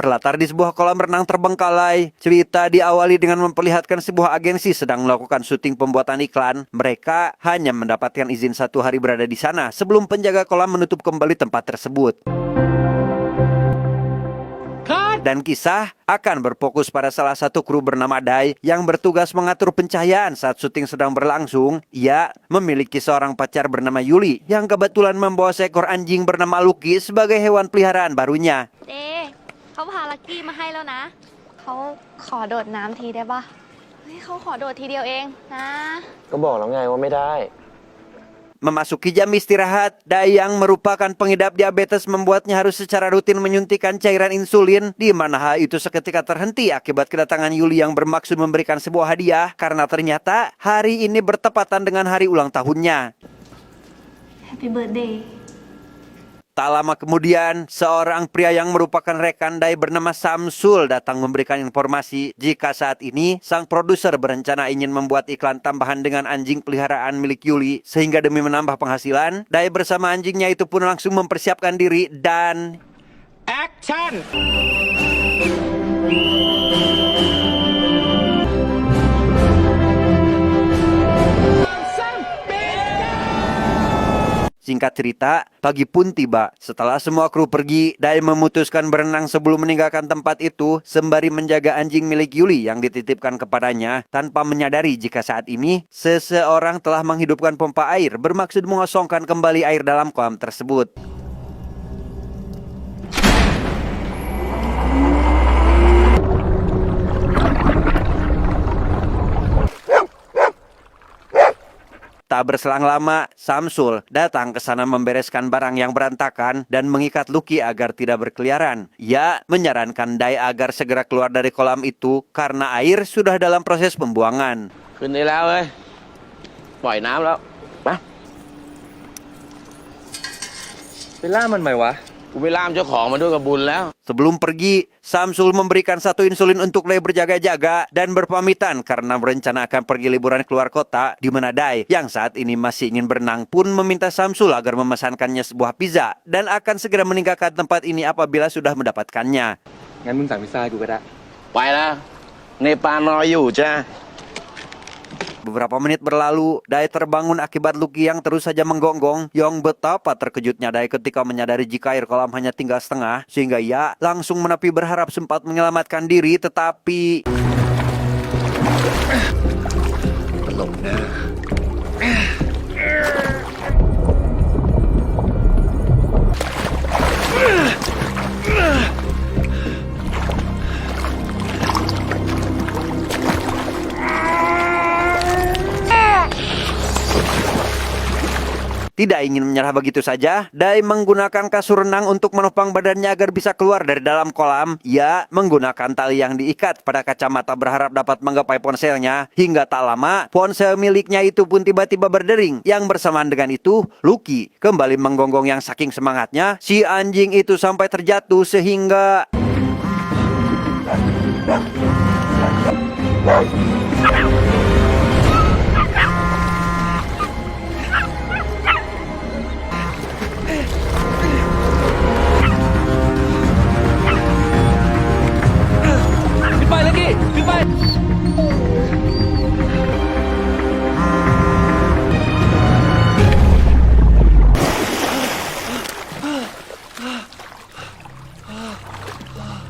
Berlatar di sebuah kolam renang terbengkalai, cerita diawali dengan memperlihatkan sebuah agensi sedang melakukan syuting pembuatan iklan. Mereka hanya mendapatkan izin 1 hari berada di sana sebelum penjaga kolam menutup kembali tempat tersebut. Dan kisah akan berfokus pada salah satu kru bernama Dai yang bertugas mengatur pencahayaan saat syuting sedang berlangsung. Ia memiliki seorang pacar bernama Yuli yang kebetulan membawa seekor anjing bernama Lucky sebagai hewan peliharaan barunya. เขาพาลักกี้มาให้แล้วนะเขาขอโดดน้ำทีได้ปะเฮ้ยเขาขอโดดทีเดียวเองนะ ก็บอกแล้วไงว่าไม่ได้ Memasuki jam istirahat, Dai yang merupakan pengidap diabetes membuatnya harus secara rutin menyuntikkan cairan insulin, di mana hal itu seketika terhenti akibat kedatangan Yuli yang bermaksud memberikan sebuah hadiah karena ternyata hari ini bertepatan dengan hari ulang tahunnya. Happy birthday. Tak lama kemudian, seorang pria yang merupakan rekan Dai bernama Samsul datang memberikan informasi jika saat ini sang produser berencana ingin membuat iklan tambahan dengan anjing peliharaan milik Yuli, sehingga demi menambah penghasilan, Dai bersama anjingnya itu pun langsung mempersiapkan diri dan Action! Singkat cerita, pagi pun tiba. Setelah semua kru pergi, Dai memutuskan berenang sebelum meninggalkan tempat itu sembari menjaga anjing milik Yuli yang dititipkan kepadanya tanpa menyadari jika saat ini seseorang telah menghidupkan pompa air bermaksud mengosongkan kembali air dalam kolam tersebut. Tak berselang lama, Samsul datang ke sana membereskan barang yang berantakan dan mengikat Lucky agar tidak berkeliaran. Ia menyarankan Dai agar segera keluar dari kolam itu karena air sudah dalam proses pembuangan. ขึ้นได้แล้วเว้ยปล่อยน้ำแล้วมาไปล่ามันไหมวะกูไปล่ามเจ้าของมันด้วยกับบุญแล้ว Sebelum pergi, Samsul memberikan 1 insulin untuk Dai berjaga-jaga dan berpamitan karena berencana akan pergi liburan keluar kota, di mana Dai yang saat ini masih ingin berenang pun meminta Samsul agar memesankannya sebuah pizza dan akan segera meninggalkan tempat ini apabila sudah mendapatkannya. งั้นมึงสั่งพิซซ่าให้กูก็ได้ไปแล้วเนปาลรออยู่จ้า Beberapa menit berlalu, Dai terbangun akibat Lucky yang terus saja menggonggong. Yang betapa terkejutnya Dai ketika menyadari jika air kolam hanya tinggal setengah, sehingga ia langsung menepi berharap sempat menyelamatkan diri, tetapi tidak ingin menyerah begitu saja, Dai menggunakan kasur renang untuk menopang badannya agar bisa keluar dari dalam kolam. Ia menggunakan tali yang diikat pada kacamata berharap dapat menggapai ponselnya. Hingga tak lama, ponsel miliknya itu pun tiba-tiba berdering. Yang bersamaan dengan itu, Lucky kembali menggonggong yang saking semangatnya. Si anjing itu sampai terjatuh sehingga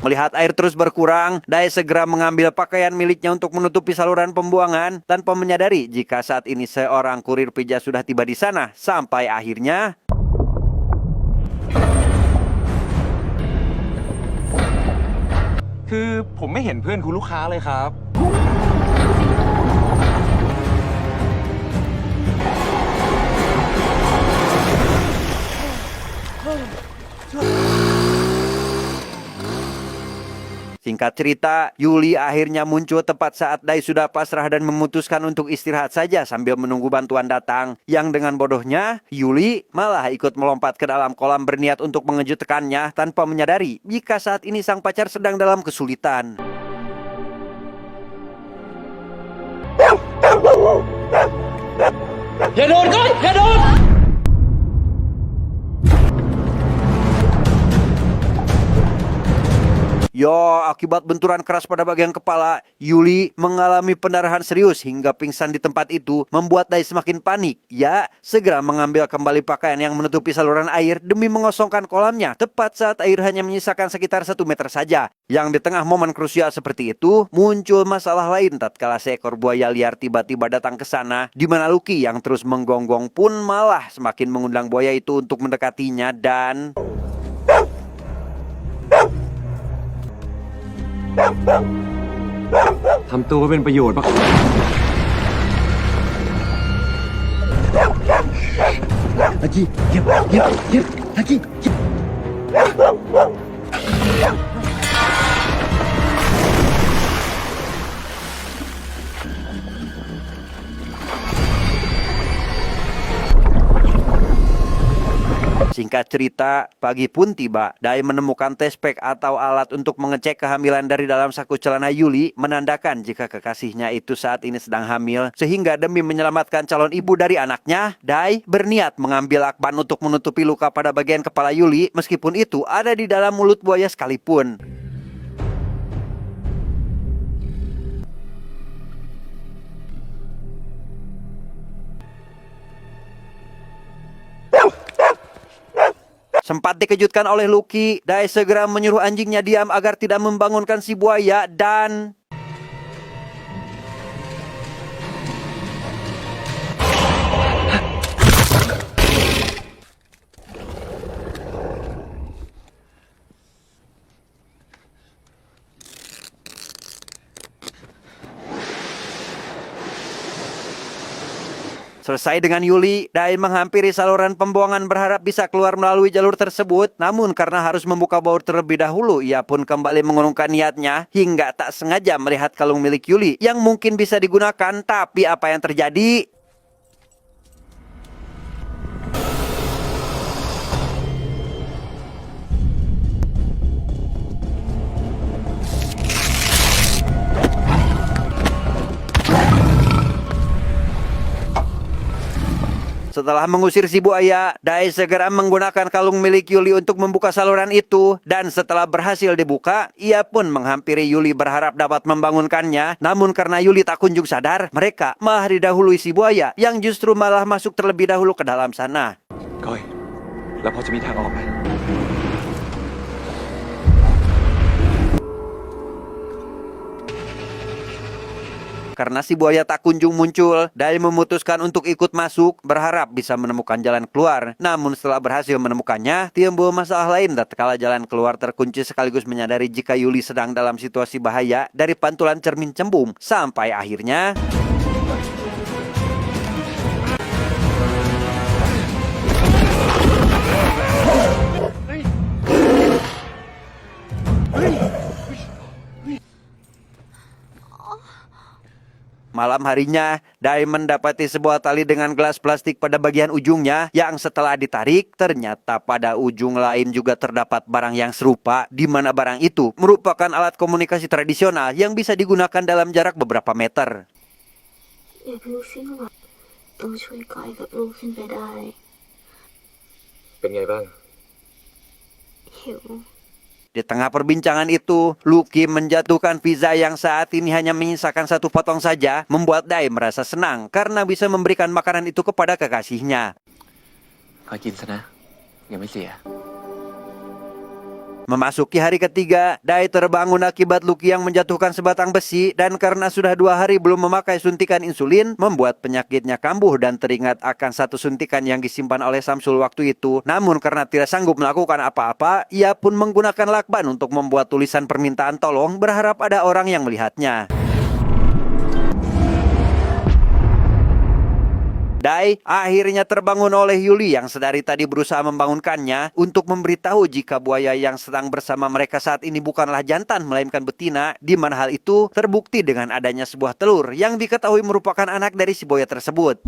melihat air terus berkurang, Dai segera mengambil pakaian miliknya untuk menutupi saluran pembuangan tanpa menyadari jika saat ini seorang kurir pizza sudah tiba di sana. Sampai akhirnya คือผมไม่เห็นเพื่อนคุณลูกค้าเลยครับ Singkat cerita, Yuli akhirnya muncul tepat saat Dai sudah pasrah dan memutuskan untuk istirahat saja sambil menunggu bantuan datang. Yang dengan bodohnya, Yuli malah ikut melompat ke dalam kolam berniat untuk mengejutkannya tanpa menyadari jika saat ini sang pacar sedang dalam kesulitan. Ya doon ko! Ya doon! Akibat benturan keras pada bagian kepala, Yuli mengalami pendarahan serius hingga pingsan di tempat itu, membuat Dai semakin panik. Segera mengambil kembali pakaian yang menutupi saluran air demi mengosongkan kolamnya, tepat saat air hanya menyisakan sekitar 1 meter saja. Yang di tengah momen krusial seperti itu, muncul masalah lain tatkala seekor buaya liar tiba-tiba datang ke sana, di mana Lucky yang terus menggonggong pun malah semakin mengundang buaya itu untuk mendekatinya dan... Singkat cerita, pagi pun tiba. Dai menemukan test pack atau alat untuk mengecek kehamilan dari dalam saku celana Yuli, menandakan jika kekasihnya itu saat ini sedang hamil. Sehingga demi menyelamatkan calon ibu dari anaknya, Dai berniat mengambil lakban untuk menutupi luka pada bagian kepala Yuli, meskipun itu ada di dalam mulut buaya sekalipun. Sempat dikejutkan oleh Lucky, Dai segera menyuruh anjingnya diam agar tidak membangunkan si buaya dan... Selesai dengan Yuli, Dai menghampiri saluran pembuangan berharap bisa keluar melalui jalur tersebut. Namun karena harus membuka baur terlebih dahulu, ia pun kembali mengurungkan niatnya hingga tak sengaja melihat kalung milik Yuli yang mungkin bisa digunakan. Tapi apa yang terjadi? Setelah mengusir si buaya, Dai segera menggunakan kalung milik Yuli untuk membuka saluran itu. Dan setelah berhasil dibuka, ia pun menghampiri Yuli berharap dapat membangunkannya. Namun karena Yuli tak kunjung sadar, mereka malah didahului si buaya yang justru malah masuk terlebih dahulu ke dalam sana. ก้อย แล้วพอจะมีทางออกไหม Karena si buaya tak kunjung muncul, Dai memutuskan untuk ikut masuk, berharap bisa menemukan jalan keluar. Namun setelah berhasil menemukannya, timbul masalah lain tatkala jalan keluar terkunci sekaligus menyadari jika Yuli sedang dalam situasi bahaya dari pantulan cermin cembung. Sampai akhirnya... Malam harinya, Dai mendapati sebuah tali dengan gelas plastik pada bagian ujungnya yang setelah ditarik, ternyata pada ujung lain juga terdapat barang yang serupa, di mana barang itu merupakan alat komunikasi tradisional yang bisa digunakan dalam jarak beberapa meter. อย่าเพิ่งสิ้นหวังต้องช่วยก้อยกับลูกขึ้นไปได้ เป็นไงบ้าง หิว Di tengah perbincangan itu, Lucky menjatuhkan pizza yang saat ini hanya menyisakan 1 potong saja, membuat Dai merasa senang karena bisa memberikan makanan itu kepada kekasihnya. คอยกินซะนะ ยังไม่เสีย Memasuki hari ketiga, Dai terbangun akibat Lucky yang menjatuhkan sebatang besi dan karena sudah 2 hari belum memakai suntikan insulin, membuat penyakitnya kambuh dan teringat akan 1 suntikan yang disimpan oleh Samsul waktu itu. Namun karena tidak sanggup melakukan apa-apa, ia pun menggunakan lakban untuk membuat tulisan permintaan tolong berharap ada orang yang melihatnya. Dai akhirnya terbangun oleh Yuli yang sedari tadi berusaha membangunkannya untuk memberitahu jika buaya yang sedang bersama mereka saat ini bukanlah jantan melainkan betina, di mana hal itu terbukti dengan adanya sebuah telur yang diketahui merupakan anak dari si buaya tersebut.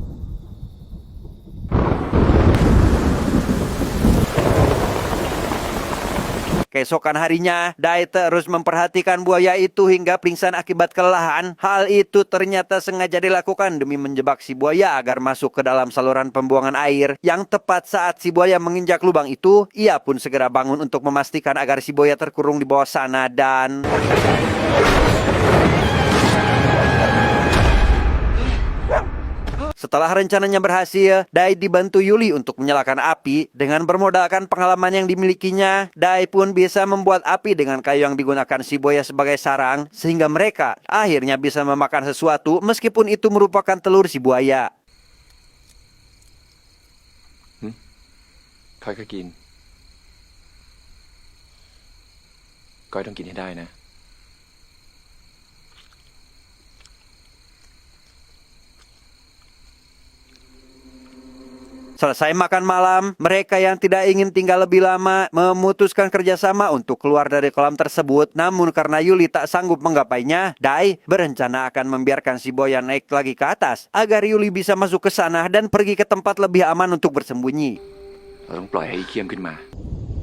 Keesokan harinya, Dai terus memperhatikan buaya itu hingga pingsan akibat kelelahan. Hal itu ternyata sengaja dilakukan demi menjebak si buaya agar masuk ke dalam saluran pembuangan air. Yang tepat saat si buaya menginjak lubang itu, ia pun segera bangun untuk memastikan agar si buaya terkurung di bawah sana dan... Setelah rencananya berhasil, Dai dibantu Yuli untuk menyalakan api. Dengan bermodalkan pengalaman yang dimilikinya, Dai pun bisa membuat api dengan kayu yang digunakan si buaya sebagai sarang, sehingga mereka akhirnya bisa memakan sesuatu meskipun itu merupakan telur si buaya. ค่อยๆกินก้อยต้องกินให้ได้นะ Selesai makan malam, mereka yang tidak ingin tinggal lebih lama memutuskan kerjasama untuk keluar dari kolam tersebut. Namun karena Yuli tak sanggup menggapainya, Dai berencana akan membiarkan si buaya naik lagi ke atas agar Yuli bisa masuk ke sana dan pergi ke tempat lebih aman untuk bersembunyi. เราต้องปล่อยให้อีเคียมขึ้นมา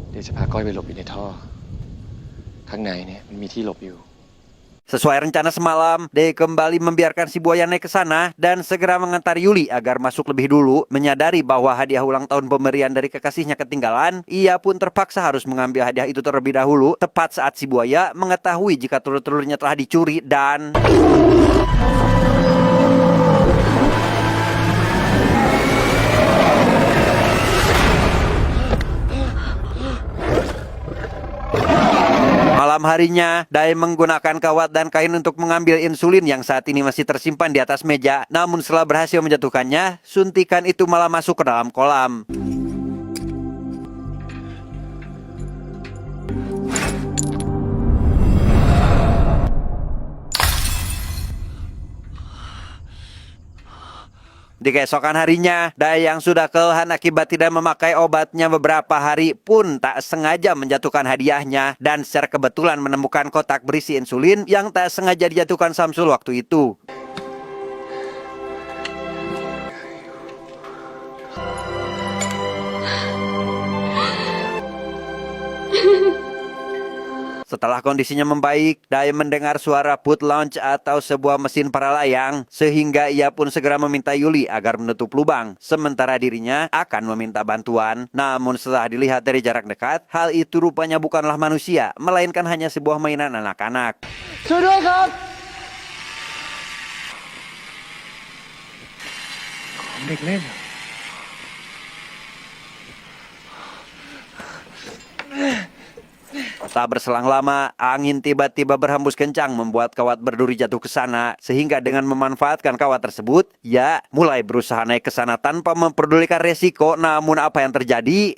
เดี๋ยวจะพาก้อยไปหลบอยู่ในท่อ ข้างในเนี่ยมันมีที่หลบอยู่ Sesuai rencana semalam, Dai kembali membiarkan si buaya naik ke sana dan segera mengantar Yuli agar masuk lebih dulu. Menyadari bahwa hadiah ulang tahun pemberian dari kekasihnya ketinggalan, ia pun terpaksa harus mengambil hadiah itu terlebih dahulu, tepat saat si buaya mengetahui jika telur-telurnya telah dicuri dan... Malam harinya, Dai menggunakan kawat dan kain untuk mengambil insulin yang saat ini masih tersimpan di atas meja. Namun setelah berhasil menjatuhkannya, suntikan itu malah masuk ke dalam kolam. Di keesokan harinya, Dai yang sudah kelelahan akibat tidak memakai obatnya beberapa hari pun tak sengaja menjatuhkan hadiahnya dan secara kebetulan menemukan kotak berisi insulin yang tak sengaja dijatuhkan Samsul waktu itu. Setelah kondisinya membaik, Dai mendengar suara put launch atau sebuah mesin para layang, sehingga ia pun segera meminta Yuli agar menutup lubang, sementara dirinya akan meminta bantuan. Namun setelah dilihat dari jarak dekat, hal itu rupanya bukanlah manusia, melainkan hanya sebuah mainan anak-anak. Tak berselang lama, angin tiba-tiba berhembus kencang membuat kawat berduri jatuh ke sana. Sehingga dengan memanfaatkan kawat tersebut, ia mulai berusaha naik ke sana tanpa memperdulikan resiko. Namun apa yang terjadi?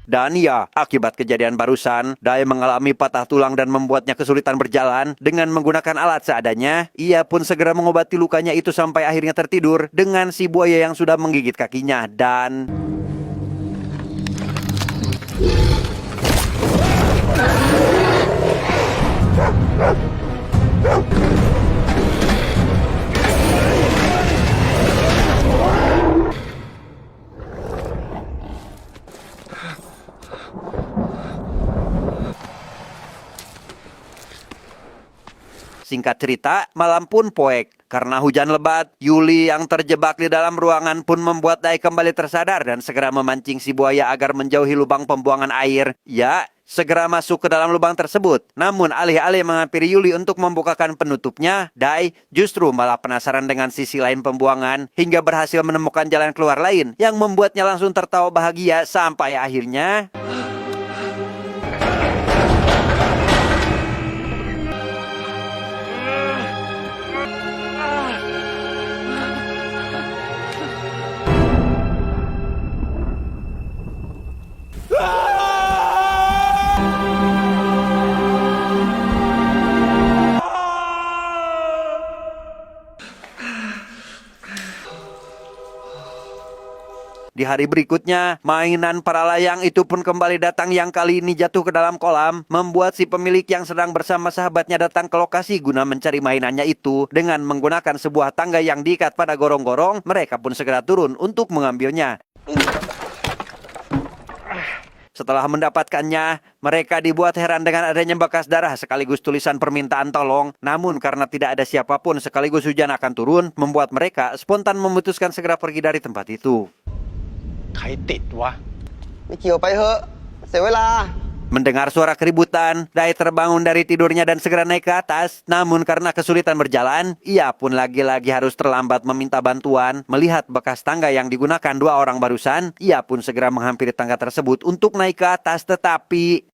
Dan ya, akibat kejadian barusan, Dai mengalami patah tulang dan membuatnya kesulitan berjalan. Dengan menggunakan alat seadanya, ia pun segera mengobati lukanya itu sampai akhirnya tertidur dengan si buaya yang sudah menggigit kakinya. Dan... Singkat cerita, malam pun poek. Karena hujan lebat, Yuli yang terjebak di dalam ruangan pun membuat Dai kembali tersadar dan segera memancing si buaya agar menjauhi lubang pembuangan air. Ya, segera masuk ke dalam lubang tersebut. Namun alih-alih menghampiri Yuli untuk membukakan penutupnya, Dai justru malah penasaran dengan sisi lain pembuangan hingga berhasil menemukan jalan keluar lain yang membuatnya langsung tertawa bahagia sampai akhirnya... Di hari berikutnya, mainan para layang itu pun kembali datang yang kali ini jatuh ke dalam kolam, membuat si pemilik yang sedang bersama sahabatnya datang ke lokasi guna mencari mainannya itu. Dengan menggunakan sebuah tangga yang diikat pada gorong-gorong, mereka pun segera turun untuk mengambilnya. Setelah mendapatkannya, mereka dibuat heran dengan adanya bekas darah sekaligus tulisan permintaan tolong. Namun karena tidak ada siapapun sekaligus hujan akan turun, membuat mereka spontan memutuskan segera pergi dari tempat itu. ใครติดวะ ไม่เกี่ยวไปเถอะเสียเวลา Mendengar suara keributan, Dai terbangun dari tidurnya dan segera naik ke atas. Namun karena kesulitan berjalan, ia pun lagi-lagi harus terlambat meminta bantuan. Melihat bekas tangga yang digunakan dua orang barusan, ia pun segera menghampiri tangga tersebut untuk naik ke atas, tetapi...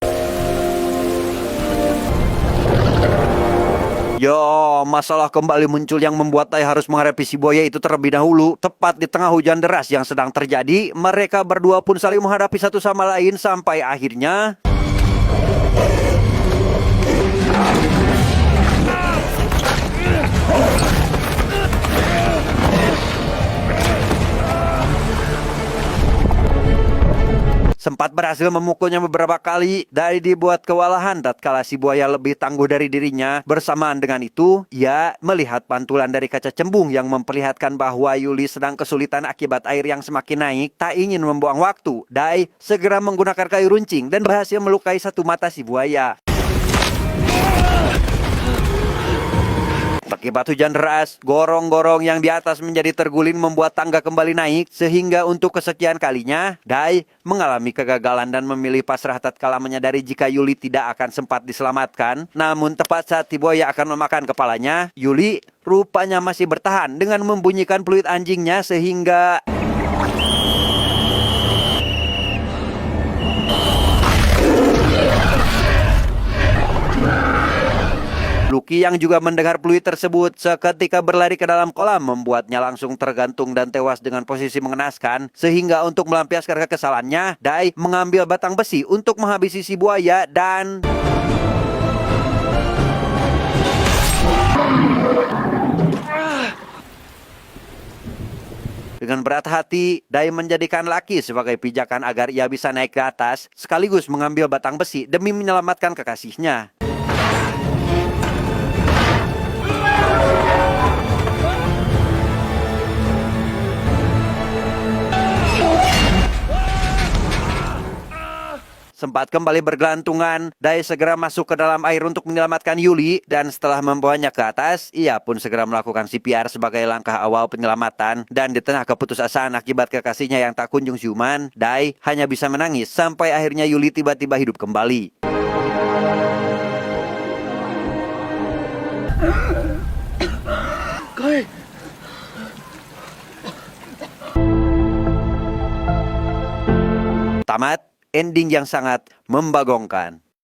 masalah kembali muncul yang membuat Dai harus menghadapi si buaya itu terlebih dahulu. Tepat di tengah hujan deras yang sedang terjadi, mereka berdua pun saling menghadapi satu sama lain sampai akhirnya... sempat berhasil memukulnya beberapa kali. Dai dibuat kewalahan tatkala si buaya lebih tangguh dari dirinya. Bersamaan dengan itu, ia melihat pantulan dari kaca cembung yang memperlihatkan bahwa Yuli sedang kesulitan akibat air yang semakin naik. Tak ingin membuang waktu, Dai segera menggunakan kayu runcing dan berhasil melukai satu mata si buaya. Akibat hujan deras, gorong-gorong yang di atas menjadi terguling membuat tangga kembali naik, sehingga untuk kesekian kalinya, Dai mengalami kegagalan dan memilih pasrah tatkala menyadari jika Yuli tidak akan sempat diselamatkan. Namun tepat saat si buaya akan memakan kepalanya, Yuli rupanya masih bertahan dengan membunyikan peluit anjingnya sehingga... Lucky yang juga mendengar peluit tersebut seketika berlari ke dalam kolam, membuatnya langsung tergantung dan tewas dengan posisi mengenaskan. Sehingga untuk melampiaskan kekesalannya, Dai mengambil batang besi untuk menghabisi si buaya dan... Dengan berat hati, Dai menjadikan Lucky sebagai pijakan agar ia bisa naik ke atas, sekaligus mengambil batang besi demi menyelamatkan kekasihnya. Sempat kembali bergelantungan, Dai segera masuk ke dalam air untuk menyelamatkan Yuli, dan setelah membawanya ke atas, ia pun segera melakukan CPR sebagai langkah awal penyelamatan. Dan di tengah keputusasaan akibat kekasihnya yang tak kunjung siuman, Dai hanya bisa menangis sampai akhirnya Yuli tiba-tiba hidup kembali. Tamat. Ending yang sangat membagongkan.